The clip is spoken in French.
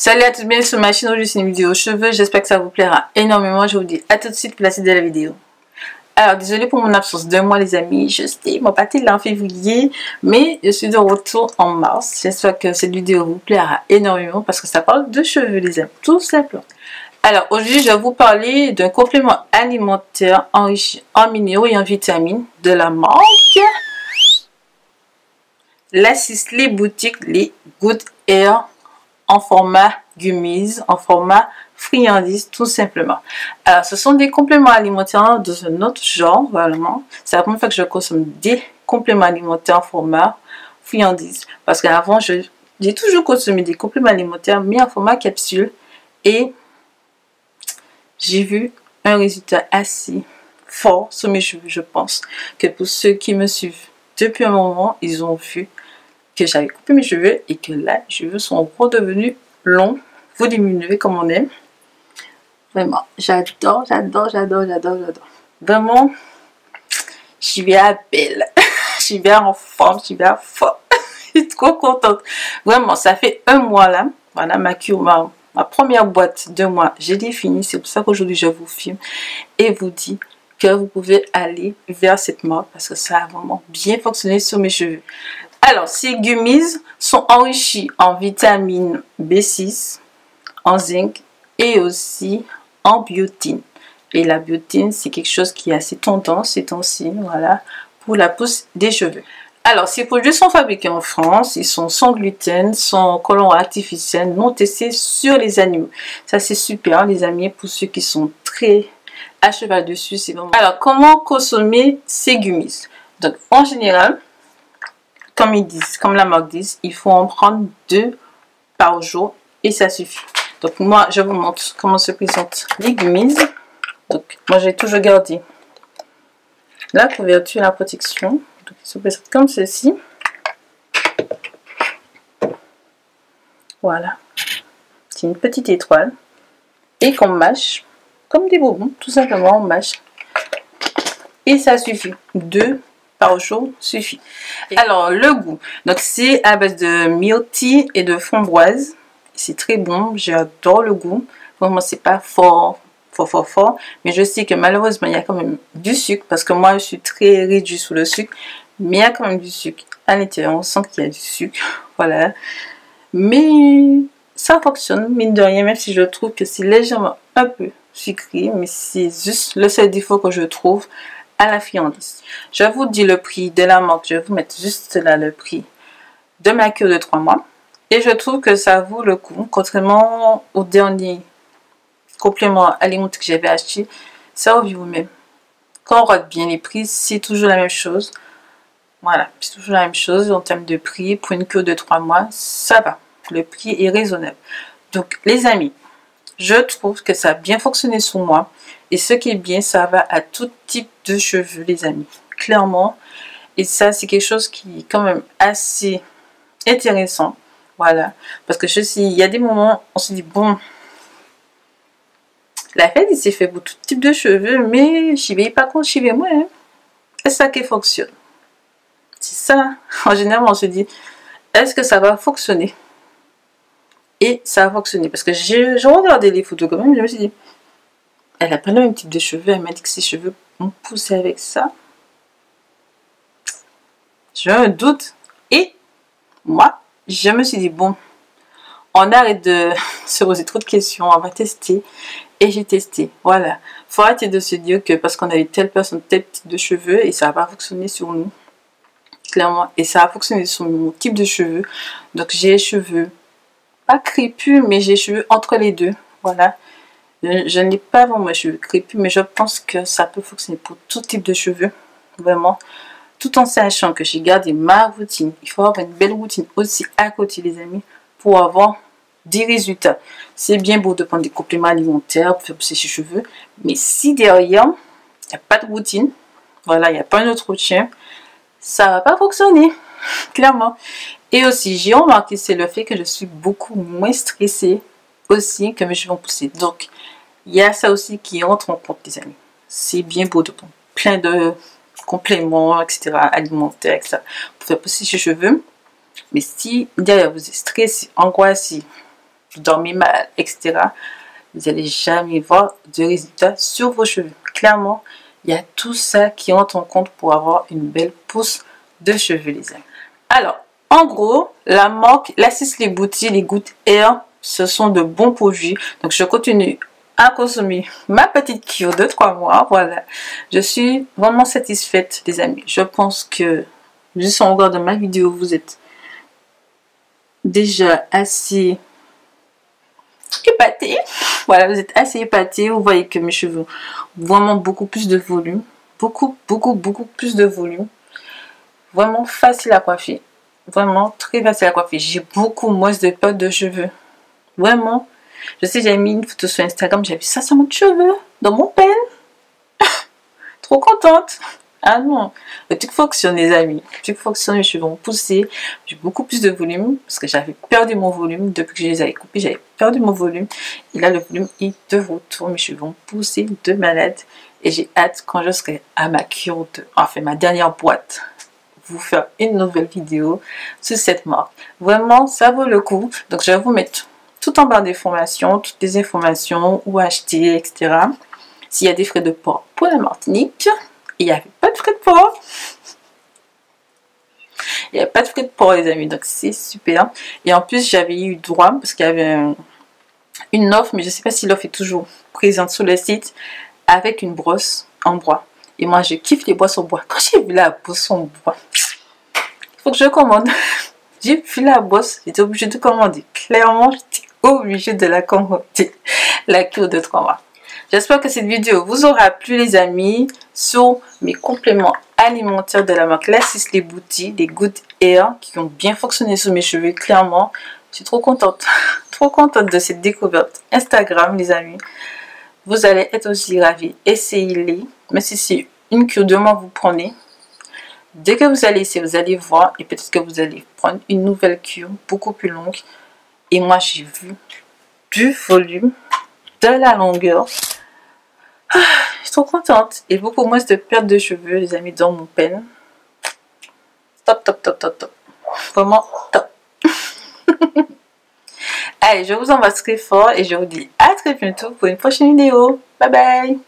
Salut à tous, bienvenue sur ma chaîne. Aujourd'hui c'est une vidéo cheveux, j'espère que ça vous plaira énormément. Je vous dis à tout de suite pour la suite de la vidéo. Alors désolé pour mon absence d'un mois les amis, je sais, mon parti là en février, mais je suis de retour en mars. J'espère que cette vidéo vous plaira énormément parce que ça parle de cheveux les amis, tout simplement. Alors aujourd'hui je vais vous parler d'un complément alimentaire enrichi en minéraux et en vitamines de la marque La Sisley Boutique, les Good Air, en format gummies, en format friandise, tout simplement. Alors, ce sont des compléments alimentaires dans un autre genre, vraiment. C'est la première fois que je consomme des compléments alimentaires en format friandise. Parce qu'avant, j'ai toujours consommé des compléments alimentaires, mais en format capsule. Et j'ai vu un résultat assez fort sur mes cheveux, je pense. Que pour ceux qui me suivent depuis un moment, ils ont vu que j'avais coupé mes cheveux et que là, les cheveux sont redevenus longs, volumineux comme on aime. Vraiment, j'adore. Vraiment, j'y vais à belle. J'y vais en forme, j'y vais à fond. Je suis trop contente. Vraiment, ça fait un mois là. Voilà, ma cure, ma première boîte de mois, j'ai défini. C'est pour ça qu'aujourd'hui, je vous filme et vous dis que vous pouvez aller vers cette marque parce que ça a vraiment bien fonctionné sur mes cheveux. Alors, ces gummies sont enrichis en vitamine B6, en zinc et aussi en biotine. Et la biotine, c'est quelque chose qui est assez tendance ces temps-ci, voilà, pour la pousse des cheveux. Alors, ces produits sont fabriqués en France, ils sont sans gluten, sans colorant artificiel, non testés sur les animaux. Ça, c'est super, les amis, pour ceux qui sont très à cheval dessus. C'est vraiment... Alors, comment consommer ces gummies? Donc, en général, comme ils disent, comme la marque dit, il faut en prendre 2 par jour et ça suffit. Donc moi, je vous montre comment se présentent les gummies. Donc moi, j'ai toujours gardé la couverture, la protection. Donc ils se présentent comme ceci. Voilà. C'est une petite étoile. Et qu'on mâche comme des bonbons, tout simplement, on mâche. Et ça suffit. 2 par jour suffit. Alors le goût, donc c'est à base de myrtille et de framboise. C'est très bon, j'adore le goût. Vraiment, c'est pas fort, mais je sais que malheureusement il y a quand même du sucre parce que moi je suis très réduit sous le sucre, mais il y a quand même du sucre à l'intérieur. On sent qu'il y a du sucre, voilà. Mais ça fonctionne mine de rien, même si je trouve que c'est légèrement un peu sucré, mais c'est juste le seul défaut que je trouve à la friandise. Je vous dis le prix de la marque, je vais vous mettre juste là le prix de ma cure de 3 mois. Et je trouve que ça vaut le coup, contrairement au dernier complément alimentaire que j'avais acheté, ça revient vous-même. Quand on regarde bien les prix, c'est toujours la même chose. Voilà, c'est toujours la même chose en termes de prix. Pour une cure de 3 mois, ça va. Le prix est raisonnable. Donc les amis, je trouve que ça a bien fonctionné sur moi. Et ce qui est bien, ça va à tout type de cheveux, les amis. Clairement. Et ça, c'est quelque chose qui est quand même assez intéressant. Voilà. Parce que je sais, il y a des moments, on se dit, bon, la fête, il s'est fait pour tout type de cheveux, mais j'y vais pas quand j'y vais moi. Hein. C'est ça qui fonctionne. C'est ça. En général, on se dit, est-ce que ça va fonctionner? Et ça a fonctionné. Parce que j'ai regardé les photos quand même, je me suis dit, elle a pas le même type de cheveux. Elle m'a dit que ses cheveux ont poussé avec ça. J'ai un doute. Et moi, je me suis dit, bon, on arrête de se poser trop de questions. On va tester. Et j'ai testé. Voilà. Faut arrêter de se dire que parce qu'on a eu telle personne, tel type de cheveux, et ça va pas fonctionner sur nous. Clairement. Et ça a fonctionné sur mon type de cheveux. Donc j'ai les cheveux pas crépus, mais j'ai les cheveux entre les deux. Voilà. Je n'ai pas vraiment mes cheveux crépus, mais je pense que ça peut fonctionner pour tout type de cheveux. Vraiment. Tout en sachant que j'ai gardé ma routine. Il faut avoir une belle routine aussi à côté, les amis, pour avoir des résultats. C'est bien beau de prendre des compléments alimentaires pour faire pousser ses cheveux, mais si derrière, il n'y a pas de routine, voilà, il n'y a pas un autre routine, ça ne va pas fonctionner, clairement. Et aussi, j'ai remarqué, c'est le fait que je suis beaucoup moins stressée aussi que mes cheveux vont pousser. Donc, il y a ça aussi qui entre en compte, les amis. C'est bien beau de prendre plein de compléments, etc., alimentaires, etc., pour faire pousser ses cheveux. Mais si derrière vous êtes stressé, angoissé, vous dormez mal, etc., vous n'allez jamais voir de résultats sur vos cheveux. Clairement, il y a tout ça qui entre en compte pour avoir une belle pousse de cheveux, les amis. Alors, en gros, la marque La Sisley Beauty, les Good Hair, ce sont de bons produits. Donc, je continue à consommer ma petite cure de 3 mois. Voilà, je suis vraiment satisfaite, les amis. Je pense que, juste en regardant ma vidéo, vous êtes déjà assez épaté. Voilà, vous êtes assez épaté. Vous voyez que mes cheveux ont vraiment beaucoup plus de volume. Beaucoup plus de volume. Vraiment facile à coiffer. Vraiment très facile à coiffer. J'ai beaucoup moins de pertes de cheveux. Vraiment. Je sais, j'avais mis une photo sur Instagram. J'ai vu ça sur mon cheveu. Dans mon pen. Trop contente. Ah non, le truc fonctionne, les amis. Le truc fonctionne, mes cheveux ont poussé. J'ai beaucoup plus de volume parce que j'avais perdu mon volume. Depuis que je les avais coupés, j'avais perdu mon volume. Et là, le volume est de retour. Mes cheveux ont poussé de malade. Et j'ai hâte, quand je serai à ma cure de... Enfin, ma dernière boîte, vous faire une nouvelle vidéo sur cette marque. Vraiment, ça vaut le coup. Donc, je vais vous mettre tout en barre d'informations, toutes les informations, où acheter, etc. S'il y a des frais de port pour la Martinique. Il n'y avait pas de frais de port. Il n'y avait pas de frais de port, les amis. Donc, c'est super. Et en plus, j'avais eu droit, parce qu'il y avait une offre, mais je ne sais pas si l'offre est toujours présente sur le site, avec une brosse en bois. Et moi, je kiffe les brosses en bois. Quand j'ai vu la brosse en bois, il faut que je commande. J'ai vu la brosse, j'étais obligée de commander. Clairement, j'étais obligée de la commander. La cure de 3 mois. J'espère que cette vidéo vous aura plu, les amis, sur mes compléments alimentaires de la marque La Sisley Beauty, des Good Hair, qui ont bien fonctionné sur mes cheveux. Clairement, je suis trop contente. Trop contente de cette découverte Instagram, les amis. Vous allez être aussi ravis. Essayez-les. Mais si c'est une cure de mois, vous prenez. Dès que vous allez essayer, vous allez voir. Et peut-être que vous allez prendre une nouvelle cure, beaucoup plus longue. Et moi, j'ai vu du volume, de la longueur. Ah, je suis trop contente. Et beaucoup moins de perte de cheveux, les amis, dans mon pen. Top, top, top, top, top. Vraiment top. Allez, je vous embrasse très fort et je vous dis à très bientôt pour une prochaine vidéo. Bye bye.